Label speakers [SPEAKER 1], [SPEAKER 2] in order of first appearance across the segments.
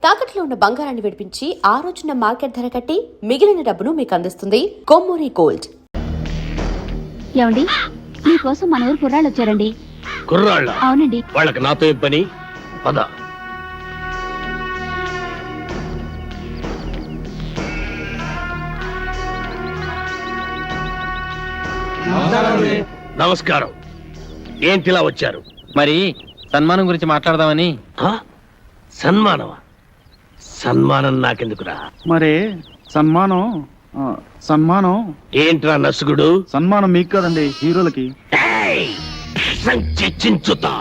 [SPEAKER 1] తాకట్లో ఉన్న బంగారాన్ని విడిపించి ఆ రోజున మార్కెట్ ధర కట్టి మిగిలిన డబ్బును మీకు అందిస్తుంది కొమ్మూరి గోల్డ్.
[SPEAKER 2] ఏమండి, మీకోసం మన ఊరు కుర్రాళ్ళు వచ్చారండి.
[SPEAKER 3] కుర్రాళ్ళ?
[SPEAKER 2] అవునండి.
[SPEAKER 3] వాళ్ళకి నాతో ఏం పని? పద. నమస్కారం. ఏంటిలా వచ్చారు?
[SPEAKER 4] మరి సన్మానం గురించి మాట్లాడదామని.
[SPEAKER 3] సన్మానమా? సన్మానం నాకెందుకురా?
[SPEAKER 5] మరి సన్మానం సన్మానం
[SPEAKER 3] ఏంట్రా నసుగుడు?
[SPEAKER 5] సన్మానం మీకు కదండి, హీరోలకి.
[SPEAKER 3] చించుతా.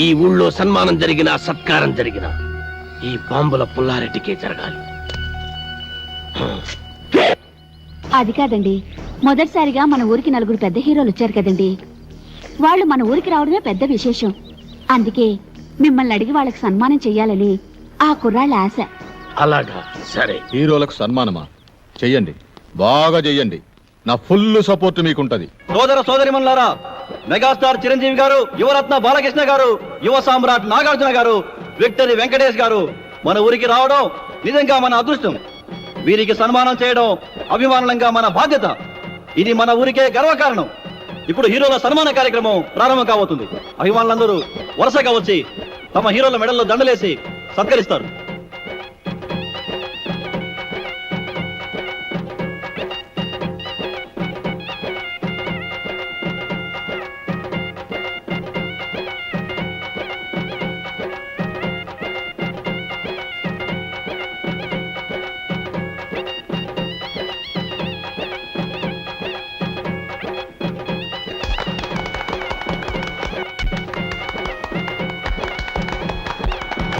[SPEAKER 3] ఈ ఊళ్ళో సన్మానం జరిగినా సత్కారం జరిగినా ఈ బాంబుల పుల్లారెడ్డికే జరగాలి.
[SPEAKER 2] అది కాదండి, మొదటిసారిగా మన ఊరికి నలుగురు పెద్ద హీరోలు వచ్చారు కదండి. వాళ్ళు మన ఊరికి రావడమే పెద్ద విశేషం. అందుకే మిమ్మల్ని అడిగి వాళ్ళకి సన్మానం చెయ్యాలని ఆ కుర్రాళ్ళ ఆశ.
[SPEAKER 3] అలాగా, సరే.
[SPEAKER 6] హీరోలకు సన్మానమా? చెయ్యండి, బాగా చెయ్యండి. నా ఫుల్ సపోర్ట్ మీకుంటది.
[SPEAKER 7] సోదర సోదరిమణులారా, మెగాస్టార్ చిరంజీవి గారు, యువరత్న బాలకృష్ణ గారు, యువ సామ్రాట్ నాగార్జున గారు, విక్టరీ వెంకటేష్ గారు మన ఊరికి రావడం నిజంగా మన అదృష్టం. వీరికి సన్మానం చేయడం అభిమానులంగా మన బాధ్యత. ఇది మన ఊరికే గర్వకారణం. ఇప్పుడు హీరోల సన్మాన కార్యక్రమం ప్రారంభం కాబోతుంది. అభిమానులందరూ వరుసగా వచ్చి తమ హీరోల మెడల్లో దండలేసి సత్కరిస్తారు.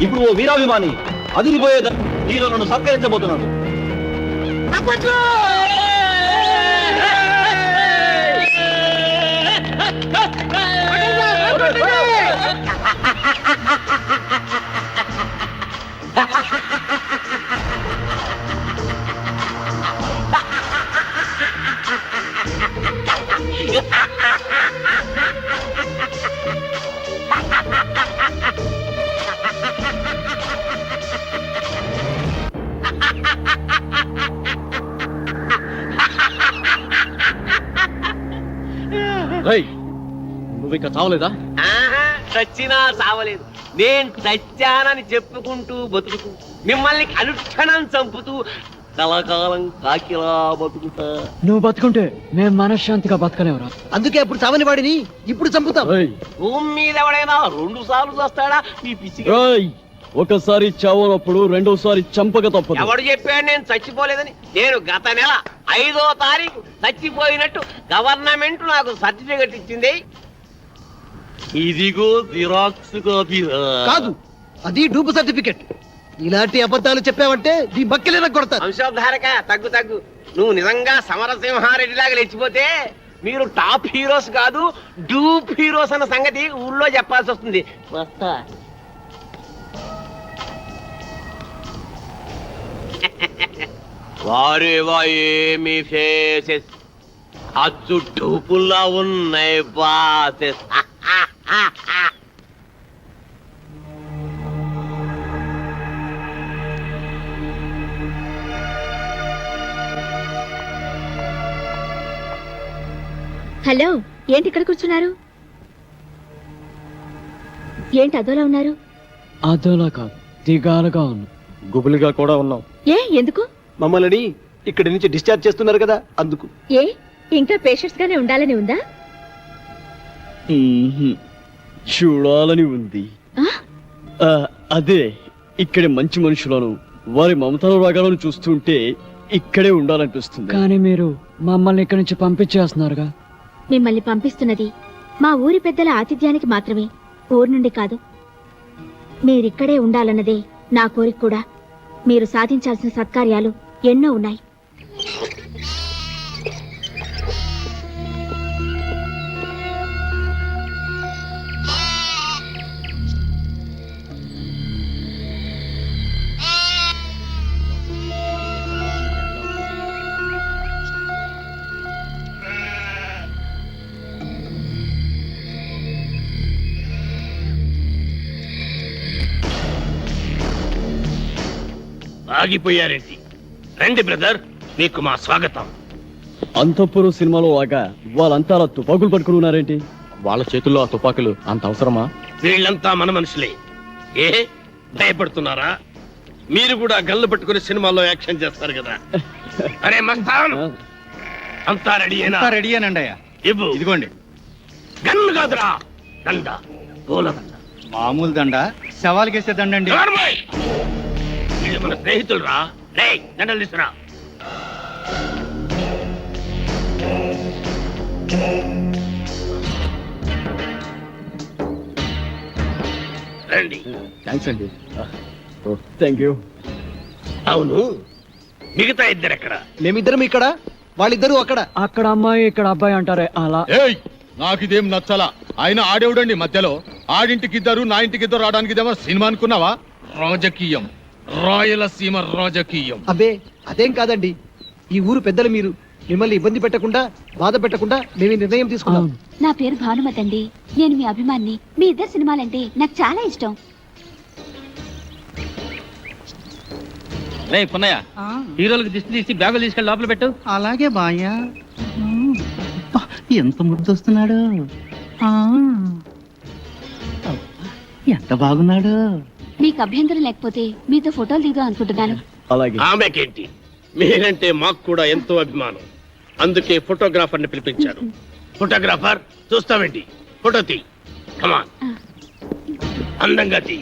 [SPEAKER 7] ఇప్పుడు ఓ వీరాభిమాని అదిరిపోయే హీరోలను సత్కరించబోతున్నాడు.
[SPEAKER 4] నువ్వు ఇక చావలేదా?
[SPEAKER 8] చచ్చినా చావలేదు. నేను చచ్చానని చెప్పుకుంటూ బతుకుతూ మిమ్మల్ని అనుక్షణం చంపుతూ కలకాలం కాకిలా బతుకుతా.
[SPEAKER 4] నువ్వు బతుకుంటే మేము మనశ్శాంతిగా బతకలేవురా.
[SPEAKER 7] అందుకే అప్పుడు చావని వాడిని ఇప్పుడు చంపుతాం.
[SPEAKER 8] భూమి మీద ఎవడైనా 2 సార్లు వస్తాడా? ఈ పిచ్చి
[SPEAKER 4] ఒకసారి చావనప్పుడు రెండోసారి చంపక తప్పదు.
[SPEAKER 8] ఎవడు చెప్పాడు నేను చచ్చిపోలేదని? నేను గత నెల 5వ తారీఖు చచ్చిపోయినట్టు గవర్నమెంట్ నాకు సర్టిఫికెట్ ఇచ్చింది. ఇదిగో జిరాక్స్ కాపీ.
[SPEAKER 7] కాదు, అది డూపు సర్టిఫికెట్. ఇలాంటి అబద్ధాలు చెప్పావంటే నీ బక్కెలేన కొడతా.
[SPEAKER 8] వంశోద్ధారక, తగ్గు తగ్గు. నువ్వు నిజంగా సమరసింహారెడ్డిలాగా లేచిపోతే మీరు టాప్ హీరోస్ కాదు, డూప్ హీరోస్ అన్న సంగతి ఊళ్ళో చెప్పాల్సి వస్తుంది. వస్తా. వారేవా ఏమి ఫేసెస్, అచ్చు డూపుల్లా ఉన్నాయి బాసెస్.
[SPEAKER 2] హలో, ఏంటి ఇక్కడ కూర్చున్నారు? ఏంటి అదోలా ఉన్నారు?
[SPEAKER 4] అదోలా కాదు, దిగాలుగా ఉన్నాం, గుబులుగా కూడా ఉన్నాం.
[SPEAKER 2] ఏ, ఎందుకు?
[SPEAKER 7] మమ్మల్ని ఇక్కడి నుంచి డిశ్చార్జ్ చేస్తున్నారు కదా, అందుకు.
[SPEAKER 2] ఏ, ఇంకా పేషెంట్స్ గానే ఉండాలని ఉందా?
[SPEAKER 4] చూడాలని ఉంది. అదే, ఇక్కడే మంచి మనుషులను వారి మమతల రాగాలను చూస్తుంటే ఇక్కడే ఉండాలనిపిస్తుంది. కానీ మీరు మమ్మల్ని ఇక్కడి నుంచి పంపించేస్తున్నారుగా.
[SPEAKER 2] మిమ్మల్ని పంపిస్తున్నది మా ఊరి పెద్దల ఆతిథ్యానికి మాత్రమే, ఊరు నుండి కాదు. మీరిక్కడే ఉండాలన్నదే నా కోరిక కూడా. మీరు సాధించాల్సిన సత్కార్యాలు ఎన్నో ఉన్నాయి.
[SPEAKER 3] ఆగిపోయారేంటి? రండి బ్రదర్, మీకు మా స్వాగతం.
[SPEAKER 4] అంతఃపురం సినిమాలో లాగా వాళ్ళంతా అలా తుపాకులు పట్టుకుని ఉన్నారేంటి?
[SPEAKER 6] వాళ్ళ చేతుల్లో ఆ తుపాకులు అంత అవసరమా?
[SPEAKER 3] వీళ్ళంతా మన మనుషులే. ఏ భయపడుతున్నారా? మీరు కూడా గన్లు పట్టుకుని సినిమాల్లో యాక్షన్ చేస్తారు కదా. అరే మస్తాన్, అంతా రెడీయేనా?
[SPEAKER 5] రెడీయేనండి అయ్యా.
[SPEAKER 3] ఇవ్వు.
[SPEAKER 5] ఇదిగోండి.
[SPEAKER 3] గన్ను కాదురా, దండ, పూల దండ.
[SPEAKER 5] మామూలు దండ, శవాలకేసే దండ అండి.
[SPEAKER 3] నోర్మోయ్! వీళ్ళు మన స్నేహితులు రా. దండలు తీసుకురా. రండి.
[SPEAKER 4] థ్యాంక్స్ అండి. Thank you.
[SPEAKER 3] అవును, మిగతా ఇద్దరు ఎక్కడ?
[SPEAKER 9] మేమిద్దరం ఇక్కడ, వాళ్ళిద్దరూ అక్కడ.
[SPEAKER 4] అక్కడ అమ్మాయి ఇక్కడ అబ్బాయి అంటారే అలా.
[SPEAKER 6] ఏయ్, నాకిదేం నచ్చలా. ఆయన ఆడేవుడండి మధ్యలో. ఆడింటికిద్దరు, నా ఇంటికిద్దరు రావడానికి ఇదేమో సినిమా అనుకున్నావా? రాజకీయం, రాయలసీమ రాజకీయం.
[SPEAKER 9] అబ్బే అదేం కాదండి, ఈ ఊరు పెద్దలు మీరు. మిమ్మల్ని ఇబ్బంది పెట్టకుండా, బాధ పెట్టకుండా మేము ఈ నిర్ణయం తీసుకున్నాం.
[SPEAKER 2] నా పేరు భానుమతి అండి. నేను మీ అభిమాన్ని. మీ ఇద్దరు సినిమాలంటే నాకు చాలా ఇష్టం.
[SPEAKER 10] పున్నయ్య, హీరోలకు దిష్టి తీసి బ్యాగులు తీసుకెళ్ళి లోపల పెట్టు.
[SPEAKER 5] అలాగే బాయ్యా. ఎంత ముద్దొస్తున్నాడు, ఎంత బాగున్నాడు.
[SPEAKER 2] మీకు అభ్యంతరం లేకపోతే మీతో ఫోటోలు దిగుదాం అనుకుంటున్నాను.
[SPEAKER 4] అలాగే.
[SPEAKER 3] ఆమెకేంటి, మీరంటే మాకు కూడా ఎంతో అభిమానం. అందుకే ఫోటోగ్రాఫర్ని పిలిపించారు. ఫోటోగ్రాఫర్, చూస్తావేంటి? ఫోటో తీ. కమాన్, అందంగా తీ.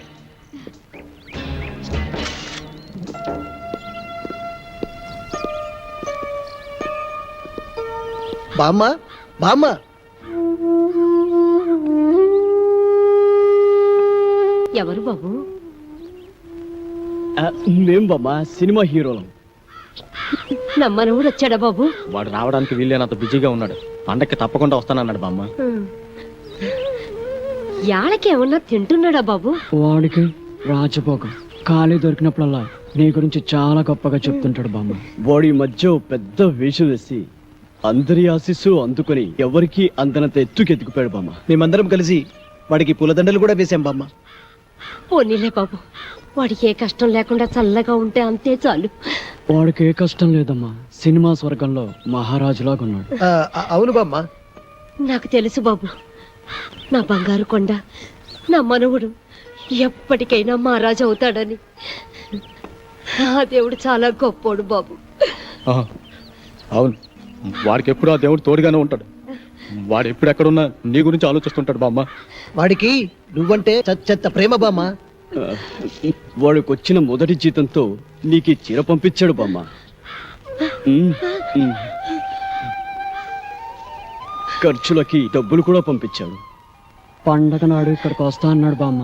[SPEAKER 9] బామ్మ, బామ్మ,
[SPEAKER 2] ఎవరు బాబు?
[SPEAKER 4] మేం బామ్మా సినిమా హీరోలం.
[SPEAKER 2] నమ్మనవుడు వచ్చాడా బాబు?
[SPEAKER 4] వాడు రావడానికి వీళ్ళేనంత బిజీగా ఉన్నాడు. పండక్కి తప్పకుండా వస్తానన్నాడు బామ్మ.
[SPEAKER 2] యాళ్ళకేమన్నా తింటున్నాడా బాబు?
[SPEAKER 4] వాడికి రాజభోగం. ఖాళీ దొరికినప్పుడల్లా నీ గురించి చాలా గొప్పగా చెప్తుంటాడు బామ్మ. వాడి మధ్య పెద్ద వేషం వేసి అందరి ఆశీస్సు అందుకొని ఎవరికి అందనంత ఎత్తుకెత్తుకుపోయాడు బామ్మ.
[SPEAKER 9] మేమందరం కలిసి వాడికి పూలదండలు కూడా వేసాం బామ్మ.
[SPEAKER 2] పోనీలే బాబు, వాడికి ఏ కష్టం లేకుండా చల్లగా ఉంటే అంతే చాలు.
[SPEAKER 4] వాడికి ఏ కష్టం లేదమ్మా. సినిమా స్వర్గంలో మహారాజులాగా ఉన్నాడు.
[SPEAKER 9] అవును బామ్మ.
[SPEAKER 2] నాకు తెలుసు బాబు, నా బంగారు కొండ, నా మనవుడు ఎప్పటికైనా మహారాజు అవుతాడని. ఆ దేవుడు చాలా గొప్పోడు బాబు.
[SPEAKER 6] అవును, వాడికి ఎప్పుడు ఆ దేవుడు తోడుగానే ఉంటాడు. వాడు ఎప్పుడు ఎక్కడున్నా నీ గురించి ఆలోచిస్తుంటాడు బామ్మ.
[SPEAKER 9] వాడికి నువ్వంటే చెత్త ప్రేమ బామ్మ.
[SPEAKER 4] వాడికి వచ్చిన మొదటి జీతంతో నీకు చీర పంపించాడు బామ్మ. ఖర్చులకి డబ్బులు కూడా పంపించాడు. పండగ నాడు ఇక్కడికి వస్తా అన్నాడు బామ్మ.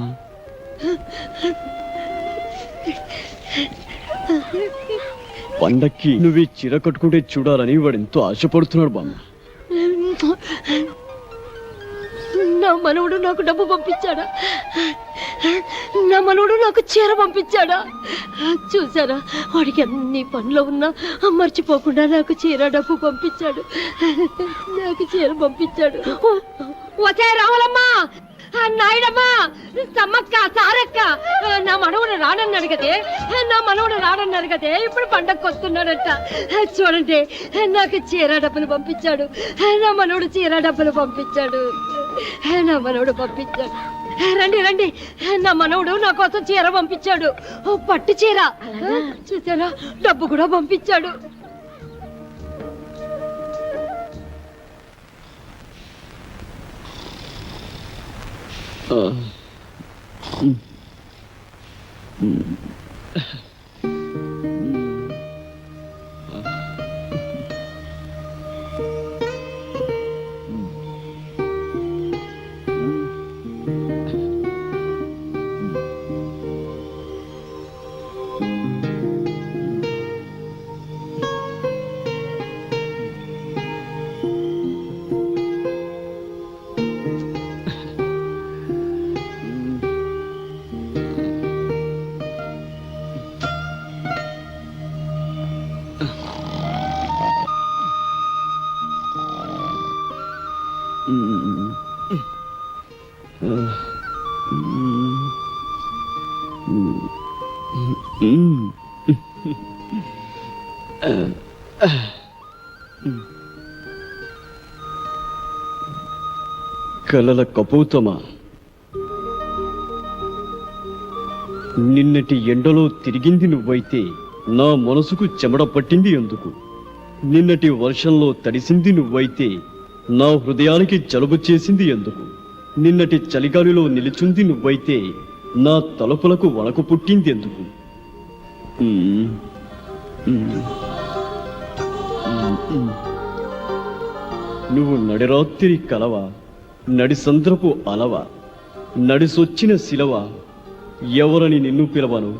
[SPEAKER 4] పండక్కి నువ్వు ఈ చీర కట్టుకుంటే చూడాలని వాడు ఎంతో ఆశపడుతున్నాడు బామ్మ.
[SPEAKER 2] నా మనవుడు నాకు డబ్బు పంపించాడా? నా మనవుడు నాకు చీర పంపించాడా? చూసారా, వాడికి అన్ని పనులు ఉన్నా మర్చిపోకుండా నాకు చీర డబ్బు పంపించాడు. నాకు చీర పంపించాడు. వచ్చే రావాలమ్మా, నాయుడమ్మా, సమ్మక్క, సారక్క, నా మనవుడు రానన్నాడు కదే, నా మనవుడు రానన్నాడు కదే, ఇప్పుడు పండగకు వస్తున్నాడట. చూడండి, నాకు చీర డబ్బులు పంపించాడు. నా మనవుడు చీర డబ్బులు పంపించాడు. నా మనవుడు పంపించాడు. రండి రండి, నా మనవుడు నా కోసం చీర పంపించాడు. పట్టు చీర. చూసారా, డబ్బు కూడా పంపించాడు.
[SPEAKER 4] కలల కపోతమా, నిన్నటి ఎండలో తిరిగింది నువ్వైతే నా మనసుకు చెమట పట్టింది ఎందుకు? నిన్నటి వర్షంలో తడిసింది నువ్వైతే నా హృదయానికి జలుబు చేసింది ఎందుకు? నిన్నటి చలిగాలిలో నిలిచుంది నువ్వైతే నా తలుపులకు వణకు పుట్టింది ఎందుకు? నువ్వు నడిరాత్రి కలవా, నడిసంద్రపు అలవా, నడిసొచ్చిన శిలవా, ఎవరని నిన్ను పిలవను,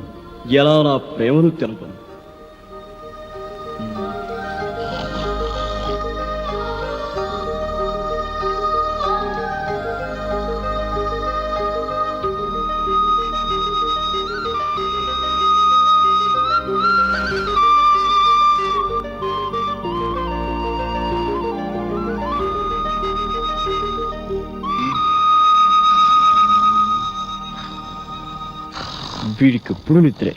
[SPEAKER 4] ఎలా నా ప్రేమను తెలపను? వీడికి ఎప్పుడు నిద్రే.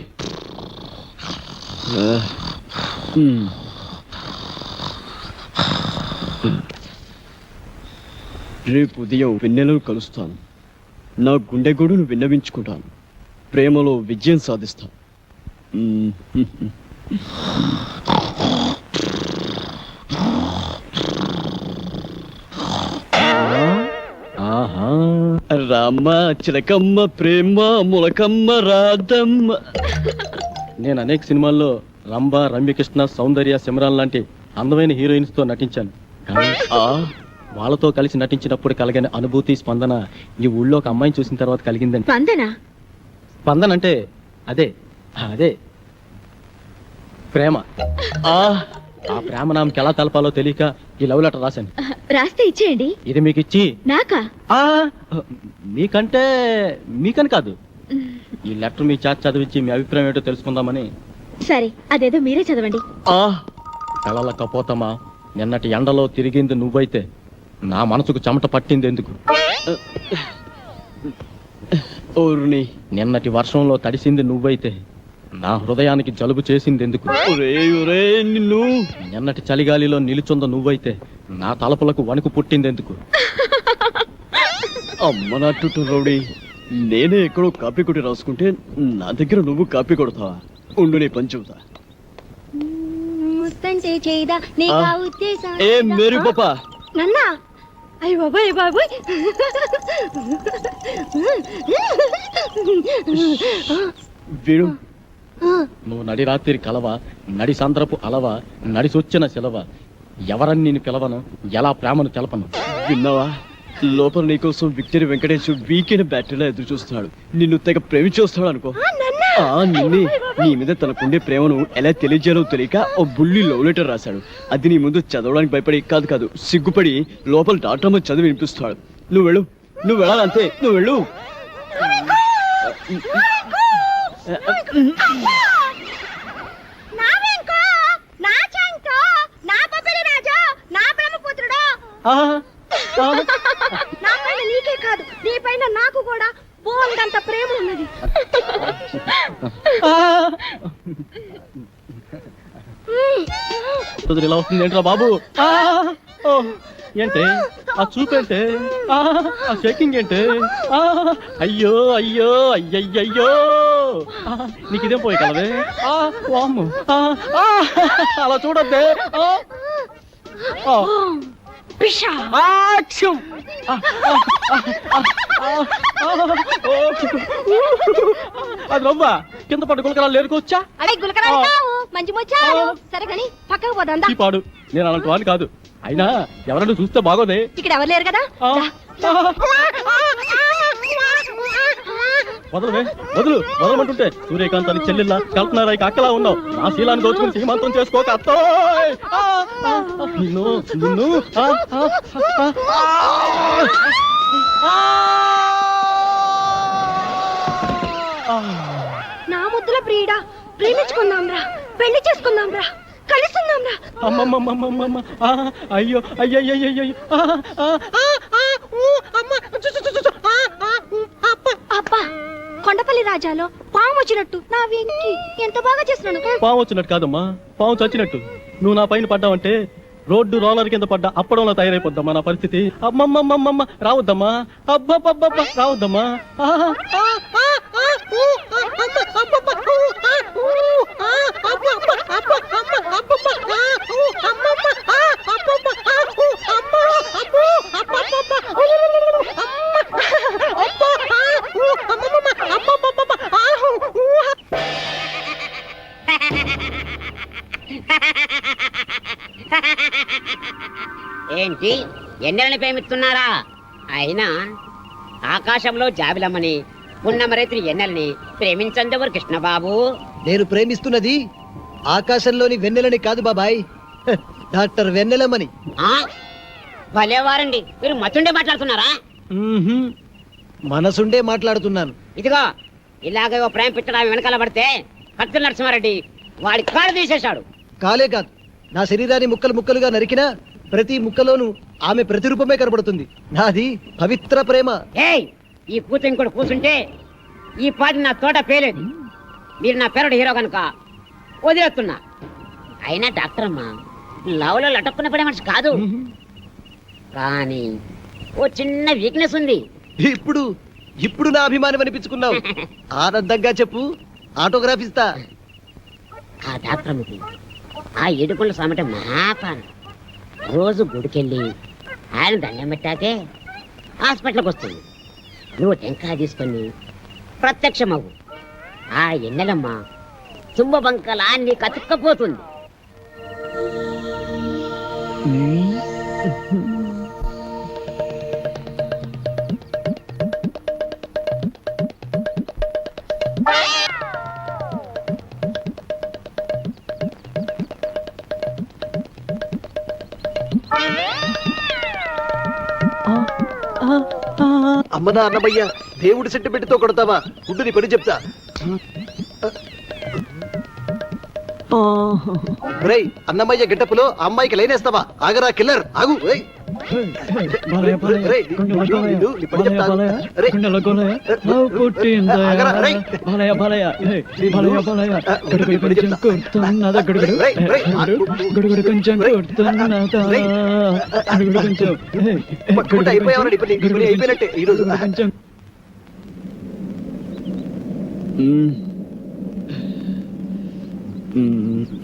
[SPEAKER 4] రేపు ఉదయం వెన్నెలను కలుస్తాను. నా గుండె గొడును విన్నవించుకుంటాను. ప్రేమలో విజయం సాధిస్తాను. రామ్మ చిలకమ్మ ప్రేమ ములకమ్మ రాధమ్మ.
[SPEAKER 10] నేను అనేక సినిమాల్లో రంభ, రమ్యకృష్ణ, సౌందర్య, సిమరాన్ లాంటి అందమైన హీరోయిన్స్ తో నటించాను. కానీ వాళ్ళతో కలిసి నటించినప్పుడు కలిగిన అనుభూతి, స్పందన ఈ ఊళ్ళో ఒక అమ్మాయిని చూసిన తర్వాత కలిగిందండి. స్పందన అంటే అదే అదే ప్రేమ. ఆ ప్రేమ నామకి ఎలా తెలపాలో తెలియక ఈ లవ్ లెటర్ రాశాను.
[SPEAKER 2] రాస్తే ఇచ్చేయండి.
[SPEAKER 10] ఇది మీకు ఇచ్చి
[SPEAKER 2] నాకా?
[SPEAKER 10] మీకని కాదు, ఈ లెటర్ మీ చేత చదివించి మీ అభిప్రాయం ఏంటో తెలుసుకుందామని.
[SPEAKER 2] సరే, అదేదో మీరే చదవండి.
[SPEAKER 10] కలల కపోతమా, నిన్నటి ఎండలో తిరిగింది నువ్వైతే నా మనసుకు చెమట పట్టింది ఎందుకు? నిన్నటి వర్షంలో తడిసింది నువ్వైతే నా హృదయానికి జలుబు చేసింది ఎందుకు?
[SPEAKER 4] నిన్ను
[SPEAKER 10] నిన్నటి చలిగాలిలో నిలుచుంద నువ్వైతే నా తలపులకు వణుకు పుట్టింది ఎందుకు?
[SPEAKER 4] అమ్మ నాటు రౌడీ, నేనే ఎక్కడో కాపీ కొట్టి రాసుకుంటే నా దగ్గర నువ్వు కాపీ కొడతావా? ఉండు, నీ పని చెబుతా. ఏ మేరీ పాపా,
[SPEAKER 2] నన్నా? అయ్య బాబాయ్ బాబాయ్,
[SPEAKER 4] వీడు
[SPEAKER 10] నువ్వు నడి రాత్రి కలవా, నడి సంద్రపు అలవా, నడిసొచ్చిన సెలవ, ఎవరని నేను పిలవను, ఎలా ప్రేమను తెలపను?
[SPEAKER 4] విన్నావా? లోపల నీకోసం విక్టరీ వెంకటేష్ వీకెండ్ బ్యాటరీలో ఎదురు చూస్తున్నాడు. నిన్ను తెగ ప్రేమించొస్తాడు అనుకో. నిన్నే, నీ మీద తనకుండే ప్రేమను ఎలా తెలియజేయాలో తెలియక ఓ బుల్లి లవ్ లెటర్ రాశాడు. అది నీ ముందు చదవడానికి భయపడి కాదు సిగ్గుపడి లోపల డాక్టర్ చదివి వినిపిస్తాడు. నువ్వు వెళ్ళు, నువ్వు వెళ్ళాలంతే, నువ్వు వెళ్ళు.
[SPEAKER 2] నీకే కాదు, నీ పైన నాకు కూడా బోల్డంత ప్రేమ ఉన్నది.
[SPEAKER 10] ఇలా వస్తుంది ఏంట్రా బాబు? ఏంటే ఆ చూపేంటే, ఆ షేకింగ్ ఏంటే? అయ్యో అయ్యో అయ్యయ్యో, నీకు ఇదేం పోయి కలవే? వామ్ము, అలా చూడద్దే. అది రవ్వ కింద పట్టు గులకరాలు లేరుకోవచ్చా?
[SPEAKER 2] అడే గులకరాలు కావు, మంచి ముచ్చారు. సరే కానీ పక్కకు పోదా.
[SPEAKER 10] ఈ పాడు, నేను అలాంటి వాడిని కాదు. అయినా ఎవరైనా చూస్తే బాగోదే.
[SPEAKER 2] ఇక్కడ ఎవరు లేరు కదా.
[SPEAKER 10] వదలవే, వదలమంటుంటే సూర్యకాంత్ అని చెల్లెల్లా, కల్పనారాయికి అక్కలా ఉన్నావు. నా శీలాన్ని దోచుకుని సీమంతం చేసుకోక అత్తోయ్. నిన్ను నిన్ను
[SPEAKER 2] నా ముద్దుల ప్రియుడా, ప్రేమించుకుందాం రా, పెళ్లి చేసుకుందాం రా, కలుసుకుందాం రా.
[SPEAKER 10] అమ్మమ్మమ్మమ్మమ్మ, అయ్యో అయ్యయ్యయ్యో,
[SPEAKER 2] అబ్బా కొండపల్లి రాజాలో పాము వచ్చినట్టు నా వెంకి ఎంత బాగా చేస్తున్నాను.
[SPEAKER 10] పాము వచ్చినట్టు కాదమ్మా, పాము చచ్చినట్టు. నువ్వు నా పైన పడ్డావంటే రోడ్డు రోలర్ కింద పడ్డా అప్పడంలో తయారైపోద్దమ్మా నా పరిస్థితి. అమ్మమ్మమ్మమ్మ రావద్దమ్మా, అబ్బబ్బబ్బబ్బ రావద్దమ్మా.
[SPEAKER 11] ఏంటి ఎన్నెలని ప్రేమిస్తున్నారా? అయినా ఆకాశంలో జాబిలమ్మని పున్నమరైత్రి ఎన్నెలని ప్రేమించందెవరు కృష్ణబాబు?
[SPEAKER 9] నేను ప్రేమిస్తున్నది ఆకాశంలోని వెన్నెలని కాదు బాబాయ్, డాక్టర్ వెన్నెలమ్మని.
[SPEAKER 11] ఆ భలేవారండి, మీరు మతుండే మాట్లాడుతున్నారా?
[SPEAKER 9] మనసుండే మాట్లాడుతున్నాను.
[SPEAKER 11] ఇదిగో ఇలాగే ఓ ప్రేమ పిచ్చడా వెనకాల పడితే కత్తుల నరసింహారెడ్డి వాడి కాళ్ళు తీసేశాడు.
[SPEAKER 9] కాలే కాదు, నా శరీరాన్ని ముక్కలు ముక్కలుగా నరికినా ప్రతి ముక్కలోనూ ఆమె ప్రతిరూపమే కనబడుతుంది. నాది పవిత్ర ప్రేమ.
[SPEAKER 11] ఏయ్, ఈ కూతురు ఇంకోటి కూర్చుంటే ఈ పాటి నా తోట పేలేదు. మీరు నా పేరుడు హీరో కనుక వదిలేస్తున్నా. అయినా డాక్టర్ అమ్మా లవ్లో లటక్కున పడే మనిషి కాదు, కానీ ఓ చిన్న వీక్నెస్ ఉంది.
[SPEAKER 9] ఇప్పుడు ఇప్పుడు నా అభిమానం అనిపించుకున్నావు. ఆనందంగా చెప్పు, ఆటోగ్రాఫ్ ఇస్తా.
[SPEAKER 11] ఆ డాక్టర్ అమ్మకి ఆ ఏడుకొండ సామెట మహాపానం. రోజు గుడికెళ్ళి ఆయన దండం పెట్టాకే హాస్పిటల్కి వస్తుంది. నువ్వు టెంకాయ తీసుకొని ప్రత్యక్షమవు. ఆ ఎన్నెలమ్మ తుంబబంకలా నీకు అతుక్కపోతుంది.
[SPEAKER 9] అమ్మనా అన్నమయ్య, దేవుడి సెంటిమెంట్తో కొడతావా? గుడ్డుని పని చెప్తా. రేయ్, అన్నమయ్య గెటప్పులో అమ్మాయికి లైనేస్తావా? ఆగరా కిల్లర్, ఆగు. రేయ్. రేయ్, వీడు నీ పని చెప్తా. రేయ్. ఆగరా, రేయ్. పట్టుకుంటే అయిపోయావరా? నీ పని అయిపోయినట్టే ఈరోజు.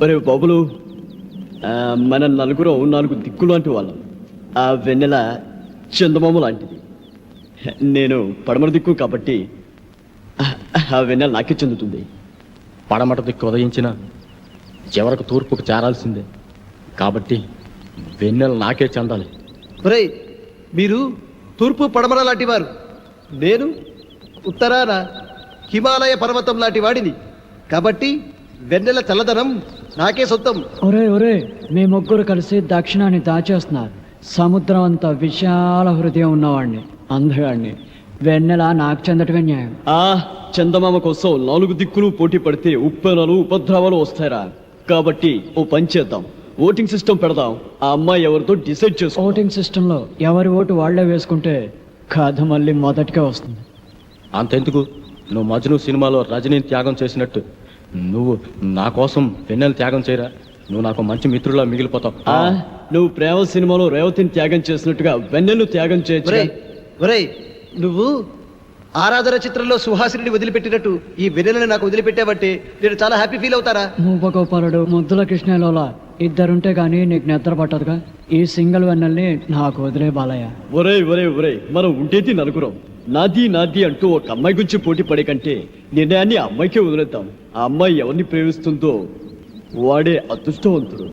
[SPEAKER 4] ఒరే బాబులు, మన నలుగురు 4 దిక్కులు లాంటి వాళ్ళం. ఆ వెన్నెల చందమామ లాంటిది. నేను పడమర దిక్కు కాబట్టి ఆ వెన్నెల నాకే చెందుతుంది.
[SPEAKER 10] పడమట దిక్కు ఉదయించిన చివరకు తూర్పుకు చేరాల్సిందే కాబట్టి వెన్నెల నాకే చెందాలి.
[SPEAKER 9] రేయ్, మీరు తూర్పు పడమర లాంటి వారు, నేను ఉత్తరాన హిమాలయ పర్వతం లాంటి వాడిని కాబట్టి వెన్నెల చల్లదనం నాకే సొంతం.
[SPEAKER 12] ఒరే ఒరే, మీ ముగ్గురు కలిసి దక్షిణాన్ని దాచేస్తున్నారు. సముద్రం అంత విశాల హృదయం ఉన్నవాడిని, అందగాడిని. వెన్నెల నాకు చెందటమే న్యాయం.
[SPEAKER 4] ఆ చందమామ కోసం 4 దిక్కులు పోటీ పడితే ఉప్పెనలు ఉపద్రవాలు వస్తారా? కాబట్టి ఓ పని చేద్దాం, ఓటింగ్ సిస్టమ్ పెడదాం. ఆ అమ్మాయి ఎవరితో డిసైడ్ చేసుకో.
[SPEAKER 12] ఓటింగ్ సిస్టంలో ఎవరి ఓటు వాళ్లే వేసుకుంటే కథ మళ్ళీ మొదటికే వస్తుంది.
[SPEAKER 10] అంతెందుకు, నువ్వు మజ్ను సినిమాలో రజనీని త్యాగం చేసినట్టు నువ్వు నా కోసం వెన్నెల త్యాగం చేయరా? నువ్వు నాకు మంచి మిత్రులా మిగిలిపోతావు.
[SPEAKER 4] నువ్వు ప్రేమ సినిమాలో రేవతిని త్యాగం చేసినట్టుగా వెన్నెలు త్యాగం చేయొచ్చు.
[SPEAKER 9] ఒరేయ్, నువ్వు ఆరాధన చిత్రంలో సుహాసిని వదిలిపెట్టినట్టు ఈ వెన్నెలని నాకు వదిలిపెట్టావంటే నేను చాలా హ్యాపీ ఫీల్ అవుతారా?
[SPEAKER 12] మూపగోపాలుడు, ముద్దుల కృష్ణలోలా ఇద్దరుంటే గానీ నీకు నిద్ర పట్టదుగా. ఈ సింగిల్ వెన్నెల్ని నాకు వదిలే బాలయ్య.
[SPEAKER 4] ఒరే ఒరే ఒరే, మనం ఉండేది నలుగురం. నాది నాది అంటూ ఒక అమ్మాయి గురించి పోటీ పడే కంటే నిర్ణయాన్ని ఆ అమ్మాయికే వదిలేద్దాం. ఆ అమ్మాయి ఎవరిని ప్రేమిస్తుందో వాడే అదృష్టవంతుడు.